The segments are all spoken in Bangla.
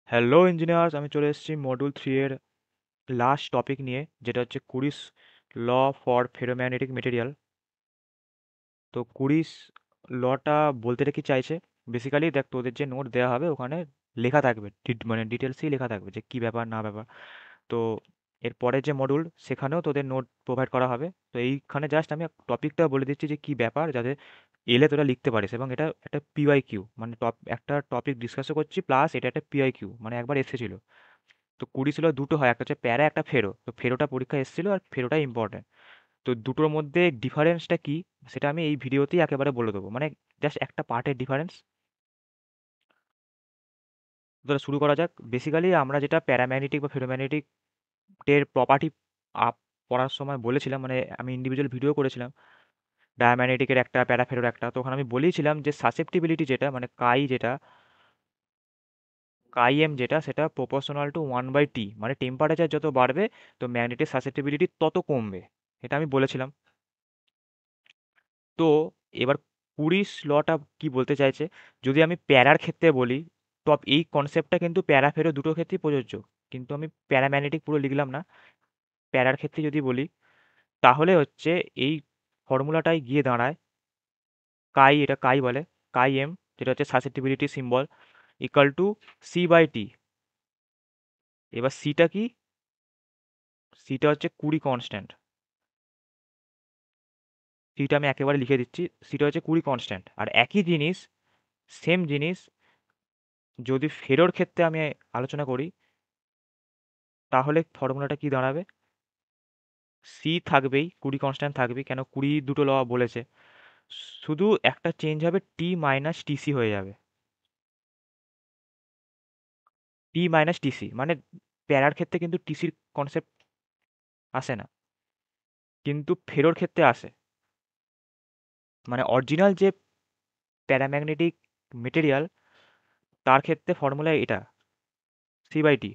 হ্যালো ইঞ্জিনিয়ার্স, আমি চলে এসেছি মডিউল 3 এর লাস্ট টপিক নিয়ে, যেটা হচ্ছে Curie's law for ferromagnetic material. তো কুরিস লটা বলতে এটা কি চাইছে? বেসিক্যালি দেখ, তোদের যে নোট দেওয়া হবে ওখানে লেখা থাকবে, মানে ডিটেলসই লেখা থাকবে যে কি ব্যাপার না ব্যাপার। তো এরপরে যে মডিউল সেখানেও তোদের নোট প্রোভাইড করা হবে। তো এইখানে জাস্ট আমি টপিকটা বলে দিচ্ছি যে কি ব্যাপার, যাতে এলে তোরা লিখতে পারিস। এবং এটা একটা পিওয়াই কিউ, মানে একটা টপিক ডিসকাসও করছি, প্লাস এটা একটা পিওয়াই কিউ, মানে একবার এসেছিল। তো কুড়ি ছিল দুটো হয়, একটা হচ্ছে প্যারা, একটা ফেরো। তো ফেরোটা পরীক্ষা এসেছিল, আর ফেরোটা ইম্পর্টেন্ট। তো দুটোর মধ্যে ডিফারেন্সটা কি সেটা আমি এই ভিডিওতেই একেবারে বলে দেবো, মানে জাস্ট একটা পার্টের ডিফারেন্স। তো শুরু করা যাক। বেসিক্যালি আমরা যেটা প্যারাম্যাগনেটিক বা ফেরোম্যাগনেটিক এর প্রপার্টি আপ পড়ার সময় বলেছিলাম, মানে আমি ইন্ডিভিজুয়াল ভিডিও করেছিলাম ডায়াম্যাগনেটিকের একটা, প্যারাফেরোর একটা। তো ওখানে আমি বলেছিলাম যে সাসেপ্টিবিলিটি যেটা, মানে কাই যেটা, কাই এম যেটা, সেটা প্রপোর্শনাল টু 1/t, মানে টেম্পারেচার যত বাড়বে তো ম্যাগনেটিক সাসেপ্টিবিলিটি তত কমবে। এটা আমি বলেছিলাম। তো এবার কুরিস লটা কি বলতে চাইছে, যদি আমি প্যারার ক্ষেত্রে বলি, তো এই কনসেপ্টটা কিন্তু প্যারা ফেরো দুটো ক্ষেত্রেই প্রযোজ্য। কিন্তু আমি প্যারাম্যাগনেটিক পুরো লিখলাম না। প্যারার ক্ষেত্রে যদি বলি, তাহলে হচ্ছে এই ফর্মুলাটাই গিয়ে দাঁড়ায় কাই, এটা কাই বলে, কাই এম, যেটা হচ্ছে susceptibility symbol, equal to C/T। এবার সিটা কি? সিটা হচ্ছে কুড়ি কনস্ট্যান্ট। সিটা আমি একেবারে লিখে দিচ্ছি, সিটা হচ্ছে কুড়ি কনস্ট্যান্ট। আর একই জিনিস, সেম জিনিস যদি ফেরোর ক্ষেত্রে আমি আলোচনা করি, তাহলে ফর্মুলাটা কি দাঁড়াবে? সি থাকবেই, কুড়ি কনস্ট্যান্ট থাকবেই, কেন কুড়ি দুটো ল বলেছে। শুধু একটা চেঞ্জ হবে, T - TC হয়ে যাবে। T - TC মানে প্যারার ক্ষেত্রে কিন্তু টিসির কনসেপ্ট আসে না, কিন্তু ফেরোর ক্ষেত্রে আসে। মানে অরিজিনাল যে প্যারাম্যাগনেটিক মেটেরিয়াল, তার ক্ষেত্রে ফর্মুলা এটা, C/T।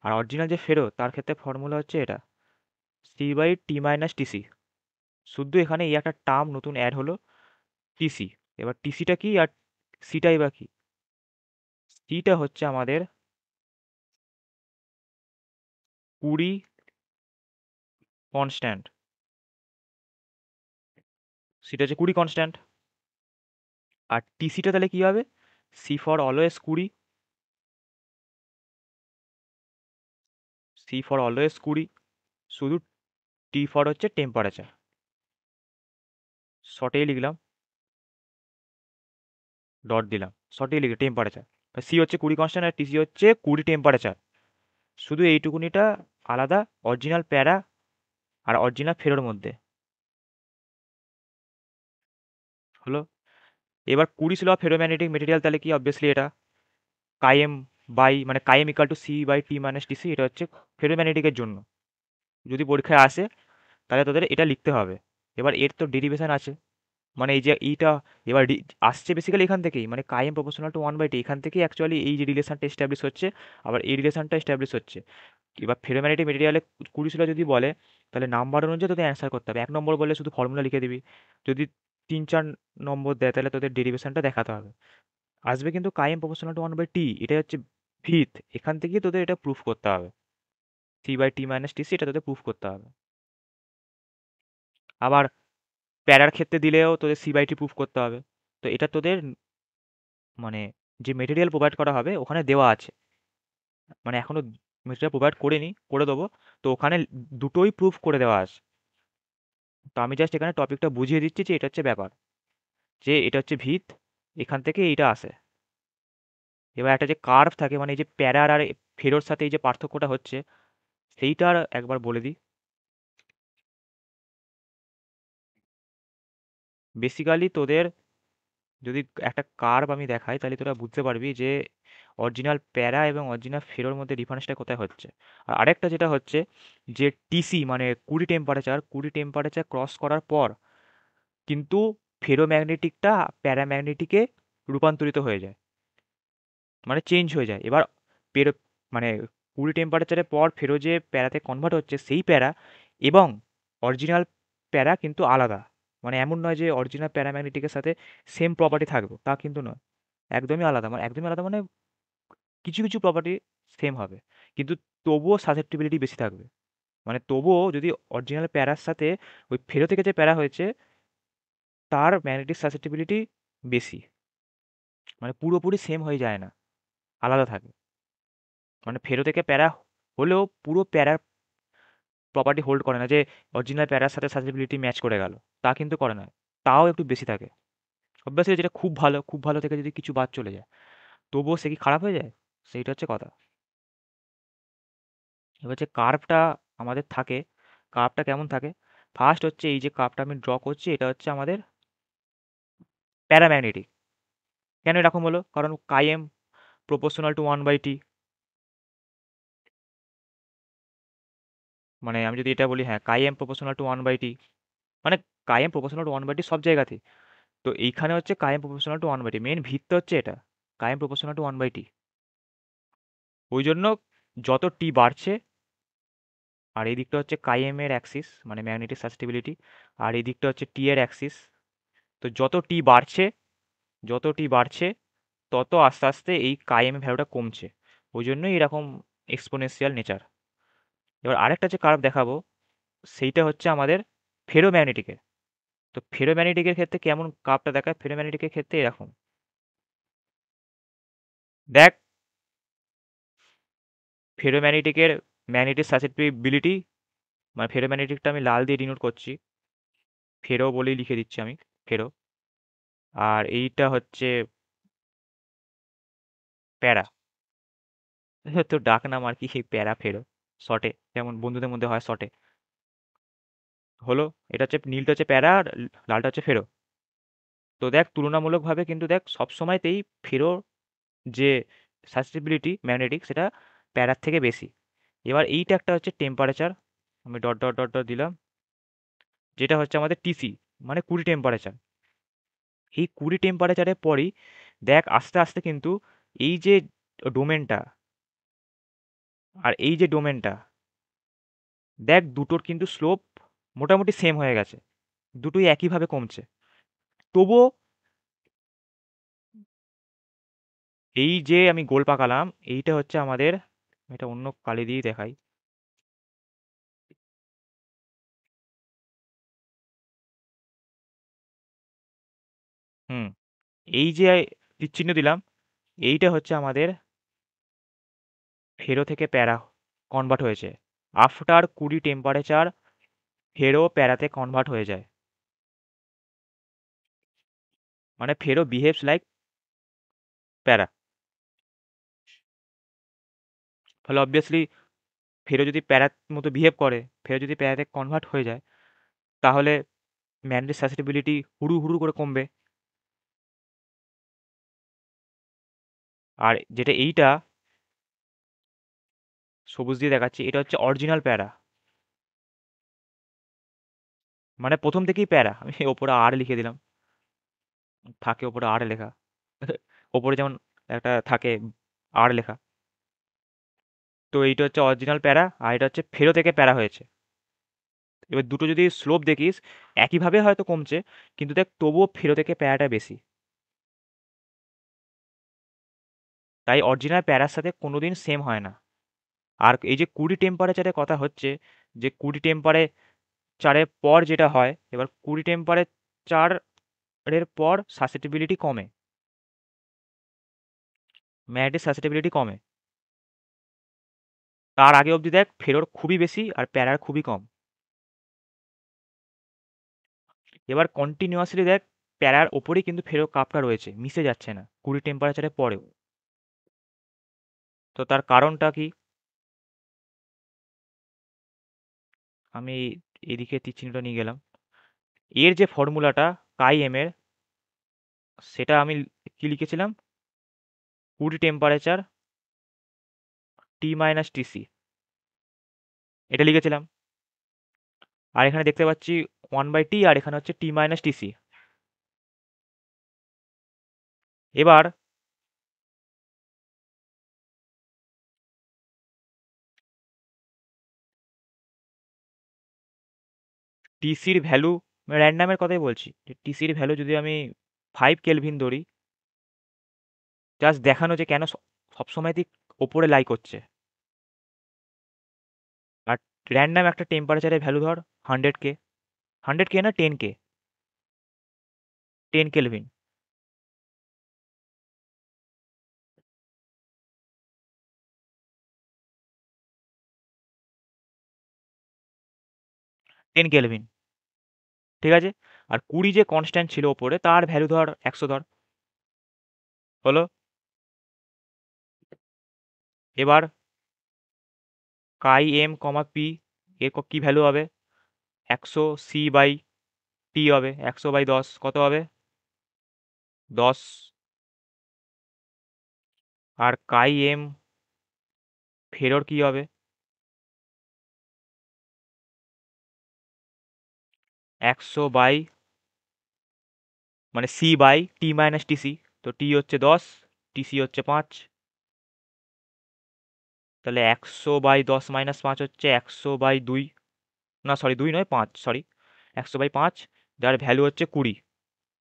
আর অরিজিনাল যে ফেরো, তার ক্ষেত্রে ফর্মুলা হচ্ছে এটা, C/T - TC। শুধু এখানে এই একটা টার্ম নতুন অ্যাড হলো, টিসি। এবার টিসিটা কি আর সিটাই বা কি? সিটা হচ্ছে আমাদের কুড়ি কনস্ট্যান্ট। সিটা হচ্ছে কুড়ি কনস্ট্যান্ট। আর টিসিটা তাহলে কি হবে? সি ফর অলওয়েজ কুড়ি, সি ফর অলওয়েজ কুড়ি, শুধু টি ফর হচ্ছে টেম্পারেচার। শর্টেই লিখলাম, ডট দিলাম, শর্টেই লিখে টেম্পারেচার। সি হচ্ছে কুড়ি কনস্ট্যান্ট, আর টিসি হচ্ছে কুড়ি টেম্পারেচার। শুধু এইটুকুনিটা আলাদা অরিজিনাল প্যারা আর অরিজিনাল ফেরোর মধ্যে। হলো। এবার কুড়ি ছিল ফেরোম্যাগনেটিক মেটেরিয়াল, তাহলে কি? অবভিয়াসলি এটা কাইএম বাই, মানে কাইএম ইকাল টু C/T - TC। এটা হচ্ছে ফেরোম্যাগনেটিকের জন্য। যদি পরীক্ষায় আসে তাহলে তোদের এটা লিখতে হবে। এবার এর তো ডেরিভেশন আছে, মানে এই যে এইটা, এবার আসছে বেসিক্যালি এখান থেকেই, মানে কাইএম প্রপোর্শনাল টু 1/t, এখান থেকেই অ্যাকচুয়ালি এই যে রিলেশনটা এস্টাবলিশ হচ্ছে। আবার এই রিলেশনটা এস্টাবলিশ হচ্ছে। এবার ফেরোম্যাগনেটিক মেটেরিয়ালে কুড়ি ছিল যদি বলে, তাহলে নাম্বার অনুযায়ী তোদের অ্যান্সার করতে হবে। এক নম্বর বললে শুধু ফর্মুলা লিখে দিবি। যদি তিন চার নম্বর দেয়, তাহলে তোদের ডেরিভেশনটা দেখাতে হবে। আসবে কিন্তু কাইএম প্রপোর্শনাল টু 1/t, এটা হচ্ছে ভিত। এখান থেকেই তোদের এটা প্রুফ করতে হবে। C/T - TC এটা তোদের প্রুফ করতে হবে। আবার প্যারার ক্ষেত্রে দিলেও তোদের C/T প্রুফ করতে হবে। তো এটা তোদের, মানে যে মেটেরিয়াল প্রোভাইড করা হবে ওখানে দেওয়া আছে, মানে এখনো মেটেরিয়াল প্রোভাইড করিনি, করে দেবো। তো ওখানে দুটোই প্রুফ করে দেওয়া আছে। তো আমি জাস্ট এখানে টপিকটা বুঝিয়ে দিচ্ছি যে এটা হচ্ছে ব্যাপার, যে এটা হচ্ছে ভিত, এখান থেকে এইটা আসে। এবার একটা যে কার্ভ থাকে, মানে এই যে প্যারার আর ফেরোর সাথে এই যে পার্থক্যটা হচ্ছে, সেইটার একবার বলে দিই। বেসিক্যালি তোদের যদি একটা কার্ভ আমি দেখাই, তাহলে তোরা বুঝতে পারবি যে অরিজিনাল প্যারা এবং অরিজিনাল ফেরোর মধ্যে ডিফারেন্সটা কোথায় হচ্ছে। আর আরেকটা যেটা হচ্ছে, যে টিসি মানে কুড়ি টেম্পারেচার, কুড়ি টেম্পারেচার ক্রস করার পর কিন্তু ফেরোম্যাগনেটিকটা প্যারাম্যাগনেটিকে রূপান্তরিত হয়ে যায়, মানে চেঞ্জ হয়ে যায়। এবার পেরো, মানে কুড়ি টেম্পারেচারের পর ফেরো যে প্যারাতে কনভার্ট হচ্ছে, সেই প্যারা এবং অরিজিনাল প্যারা কিন্তু আলাদা। মানে এমন নয় যে অরিজিনাল প্যারাম্যাগনেটিকের সাথে সেম প্রপার্টি থাকবে, তা কিন্তু নয়। একদমই আলাদা, মানে একদমই আলাদা, মানে কিছু কিছু প্রপার্টি সেম হবে, কিন্তু তবুও সাসেপ্টিবিলিটি বেশি থাকবে। মানে তবুও যদি অরিজিনাল প্যারার সাথে ওই ফেরো থেকে যে প্যারা হয়েছে তার ম্যাগনেটিক সাসেপ্টিবিলিটি বেশি, মানে পুরোপুরি সেম হয়ে যায় না, আলাদা থাকে। মানে ফেরো থেকে প্যারা হলেও পুরো প্যারার প্রপার্টি হোল্ড করে না যে অরিজিনাল প্যারার সাথে সাসেপ্টিবিলিটি ম্যাচ করে গেল, তা কিন্তু করে না, তাও একটু বেশি থাকে। অবভিয়াসলি যেটা খুব ভালো, খুব ভালো থেকে যদি কিছু বাদ চলে যায় তবুও সে কি খারাপ হয়ে যায়, সেইটা হচ্ছে কথা। এবার যে কার্ভটা আমাদের থাকে, কার্ভটা কেমন থাকে, ফার্স্ট হচ্ছে এই যে কার্ভটা আমি ড্র করছি এটা হচ্ছে আমাদের প্যারাম্যাগনেটিক। কেন এরকম হলো, কারণ কাই এম প্রপোর্শনাল টু 1/t। মানে আমি যদি এটা বলি, হ্যাঁ কাই এম প্রপোর্শনাল টু 1/t, মানে কাই এম প্রপোর্শনাল টু 1/t সব জায়গাতেই। তো এইখানে হচ্ছে chi m proportional to 1/t, main ভিত্তি হচ্ছে এটা, কাই এম প্রপোর্শনাল টু 1/t। ওই জন্য যত টি বাড়ছে, আর এই দিকটা হচ্ছে কাই এম এর অ্যাক্সিস মানে ম্যাগনেটিক সাসেপ্টিবিলিটি, আর এই দিকটা হচ্ছে টি এর অ্যাক্সিস। তো যত টি বাড়ছে, যত টি বাড়ছে তত আস্তে আস্তে এই কাই এম ভ্যালুটা কমছে। ওই জন্যই এরকম এক্সপোনেনশিয়াল নেচার। এবার আরেকটা যে কার্ভ দেখাবো সেইটা হচ্ছে আমাদের ফেরোম্যাগনেটিকের। তো ফেরোম্যাগনেটিকের ক্ষেত্রে কেমন কার্ভটা দেখায়, ফেরোম্যাগনেটিকের ক্ষেত্রে এরকম দেখ। ফেরোম্যাগনেটিকের ম্যাগনেটিক সাসেপ্টিবিলিটি, মানে ফেরোম্যাগনেটিকটা আমি লাল দিয়ে ডিনোট করছি, ফেরো বলেই লিখে দিচ্ছি আমি, ফেরো। আর এইটা হচ্ছে প্যারা, তো ডাক নাম আর কি, প্যারা ফেরো, শর্টে, যেমন বন্ধুদের মধ্যে হয় শর্টে। হলো, এটা হচ্ছে নীলটা হচ্ছে প্যারা আর লালটা হচ্ছে ফেরো। তো দেখ তুলনামূলকভাবে কিন্তু দেখ সবসময়তেই ফেরো যে সাসেপ্টিবিলিটি ম্যাগনেটিক সেটা প্যারার থেকে বেশি। এবার এইটা একটা হচ্ছে টেম্পারেচার, আমি ডট ডট ডট ডট দিলাম, যেটা হচ্ছে আমাদের টিসি, মানে 20 টেম্পারেচার। এই 20 টেম্পারেচারের পরই দেখ আস্তে আস্তে কিন্তু এই যে ডোমেনটা আর এই যে ডোমেনটা, দেখ দুটোর কিন্তু স্লোপ মোটামুটি সেম হয়ে গেছে, দুটোই একইভাবে কমছে। তবুও এই যে আমি গোল পাকালাম, এইটা হচ্ছে আমাদের, এটা অন্য কালি দিয়ে দেখাই। হুম, এই যে তীরচিহ্ন দিলাম, এইটা হচ্ছে আমাদের ফেরো থেকে প্যারা কনভার্ট হয়েছে। আফটার 20 টেম্পারেচার ফেরো প্যারাতে কনভার্ট হয়ে যায়, মানে ফেরো বিহেভস লাইক প্যারা। ফলে অবভিয়াসলি ফেরো যদি প্যারার মতো বিহেভ করে, ফেরো যদি প্যারাতে কনভার্ট হয়ে যায়, তাহলে ম্যাগনেটিক সাসেপ্টিবিলিটি হুড়ু হুড়ু করে কমবে। আর যেটা এইটা সবুজ দিয়ে দেখাচ্ছি, এটা হচ্ছে অরিজিনাল প্যারা, মানে প্রথম থেকেই প্যারা। আমি ওপরে আর লিখে দিলাম, থাকে ওপরে আর লেখা, ওপরে যেমন একটা থাকে আর লেখা। তো এইটা হচ্ছে অরিজিনাল প্যারা আর এটা হচ্ছে ফেরো থেকে প্যারা হয়েছে। এবার দুটো যদি স্লোপ দেখিস একইভাবে হয়তো কমছে, কিন্তু দেখ তবুও ফেরো থেকে প্যারাটা বেশি। তাই অরিজিনাল প্যারার সাথে কোনোদিন সেম হয় না। আর এই যে 20 টেম্পারেচারের কথা হচ্ছে, যে 20 টেম্পারেচারের পর যেটা হয়, এবার 20 টেম্পারেচারের পর সাসেপ্টিবিলিটি কমে, ম্যাগনেটিক সাসেপ্টিবিলিটি কমে। তার আগে অবধি দেখ ফেরোর খুবই বেশি আর প্যারার খুবই কম। এবার কন্টিনিউয়াসলি দেখ প্যারার ওপরেই কিন্তু ফেরো কাপটা রয়েছে, মিশে যাচ্ছে না 20 টেম্পারেচারের পরেও। তো তার কারণটা কি, আমি এদিকে তীর চিহ্নটা নিয়ে গেলাম। এর যে ফর্মুলাটা কাই এম এর, সেটা আমি কি লিখেছিলাম, 20 টেম্পারেচার টি মাইনাস টিসি, এটা লিখেছিলাম। আর এখানে দেখতে পাচ্ছি 1/t, আর এখানে হচ্ছে টি মাইনাস টিসি। এবার টিসির ভ্যালু, র্যান্ডামের কথাই বলছি, যে টিসির ভ্যালু যদি আমি 5 কেলভিন ধরি, জাস্ট দেখানো যে কেন সবসময়তেই ওপরে লাই করছে। আর র্যান্ডাম একটা টেম্পারেচারের ভ্যালু ধর 100K, 100K না 10K, 10 কেলভিন, 10 কেলভিন, ঠিক আছে? আর 20 যে কনস্ট্যান্ট ছিল ওপরে তার ভ্যালু ধর 100 ধর, হলো? এবার কাই এম কমা পি এর কি ভ্যালু হবে? 100 C/T হবে, 100/10 কত হবে? 10। আর কাই এম ফেরোর কি হবে? 100 মানে C/T-TC, তো টি হচ্ছে 10, টিসি হচ্ছে 5, তাহলে 100/10 - 5 হচ্ছে 100/2, না সরি 2 নয় 5, সরি 100/5, যার ভ্যালু হচ্ছে 20।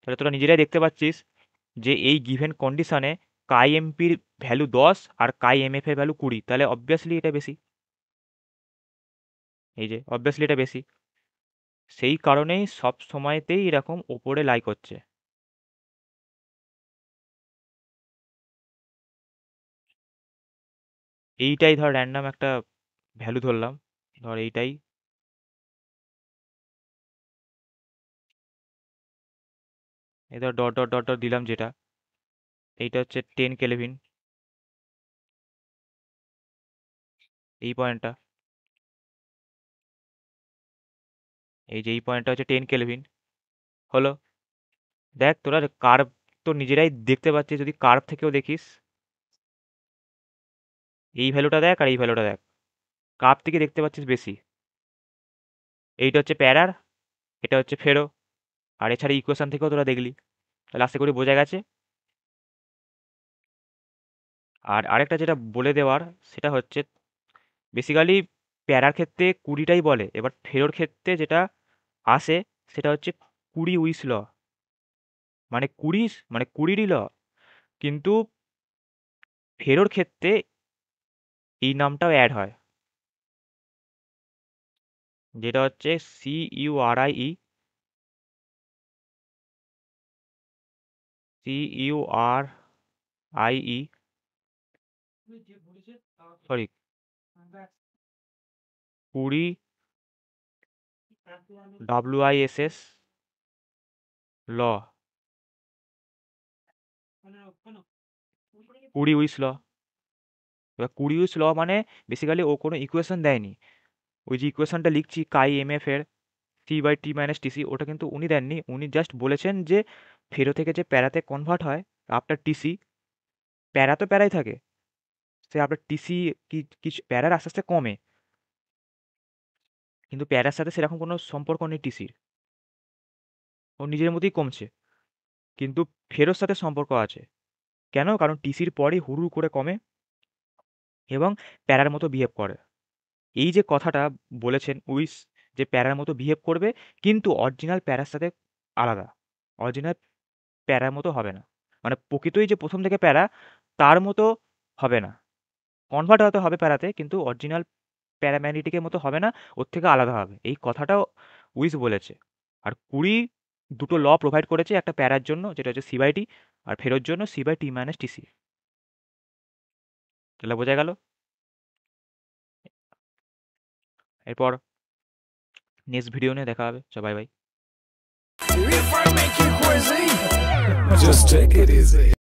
তাহলে তোরা নিজেরাই দেখতে পাচ্ছিস যে এই গিভেন কন্ডিশনে কাই এমপির ভ্যালু 10 আর কাই এমএফ এর ভ্যালু 20, তাহলে অবভিয়াসলি এটা বেশি। এই যে অবভিয়াসলি এটা বেশি, সেই কারণেই সব সময়তেই এরকম ওপরে লাই করছে। এইটাই ধর র্যান্ডাম একটা ভ্যালু ধরলাম, ধর এইটাই, এই ধর ডট ডট ডট ডট দিলাম যেটা, এইটা হচ্ছে 10 কেলভিন, এই পয়েন্টটা, এই যে এই পয়েন্টটা হচ্ছে 10 কেলভিন, হলো? দেখ তোরা কার্ভ তো নিজেরাই দেখতে পাচ্ছিস, যদি কার্ভ থেকেও দেখিস, এই ভ্যালুটা দেখ আর এই ভ্যালুটা দেখ, কার্ভ থেকে দেখতে পাচ্ছিস বেশি। এইটা হচ্ছে প্যারার, এটা হচ্ছে ফেরো, আর এছাড়া ইকুয়েশন থেকেও তোরা দেখলি, তাহলে আশা করি বোঝা গেছে। আর আরেকটা যেটা বলে দেওয়ার, সেটা হচ্ছে বেসিক্যালি প্যারার ক্ষেত্রে 20টাই বলে, এবার ফেরোর ক্ষেত্রে যেটা আসে সেটা হচ্ছে 20 উইস ল, মানে 20রই ল, কিন্তু ফেরোর ক্ষেত্রে এই নামটাও অ্যাড হয়, যেটা হচ্ছে CURIE, সরি 20 WISS ল, 20 উইস ল। এবার 20 উইস ল মানে বেসিক্যালি ও কোনো ইকুয়েশন দেয়নি, ওই যে ইকুয়েশনটা লিখছি কাই এমএফ এর C/T - TC, ওটা কিন্তু উনি দেননি, উনি জাস্ট বলেছেন যে ফেরো থেকে যে প্যারাতে কনভার্ট হয় আফটার টিসি, প্যারা তো প্যারাই থাকে, সে আফটার টিসি কি কিছু প্যারার আস্তে আস্তে কমে, কিন্তু প্যারার সাথে সেরকম কোনো সম্পর্ক নেই টিসির, ও নিজের মধ্যেই কমছে, কিন্তু ফেরোর সাথে সম্পর্ক আছে। কেন? কারণ টিসির পরেই হুড় করে কমে এবং প্যারার মতো বিহেভ করে। এই যে কথাটা বলেছেন উইস, যে প্যারার মতো বিহেভ করবে কিন্তু অরিজিনাল প্যারার সাথে আলাদা, অরিজিনাল প্যারার মতো হবে না, মানে প্রকৃতই যে প্রথম থেকে প্যারা তার মতো হবে না, কনভার্ট হয়তো হবে প্যারাতে কিন্তু অরিজিনাল প্যারাম্যাগনেটিকের মতো হবে না, ওর থেকে আলাদা হবে, এই কথাটাও উইস বলেছে। আর 2টো ল প্রোভাইড করেছে, একটা প্যারার জন্য যেটা হচ্ছে C/T, আর ফেরোর জন্য C/T - TC। তাহলে বোঝা গেল। এরপর নেক্সট ভিডিও নিয়ে দেখা হবে, সবাই by. If I make you crazy, just take it easy.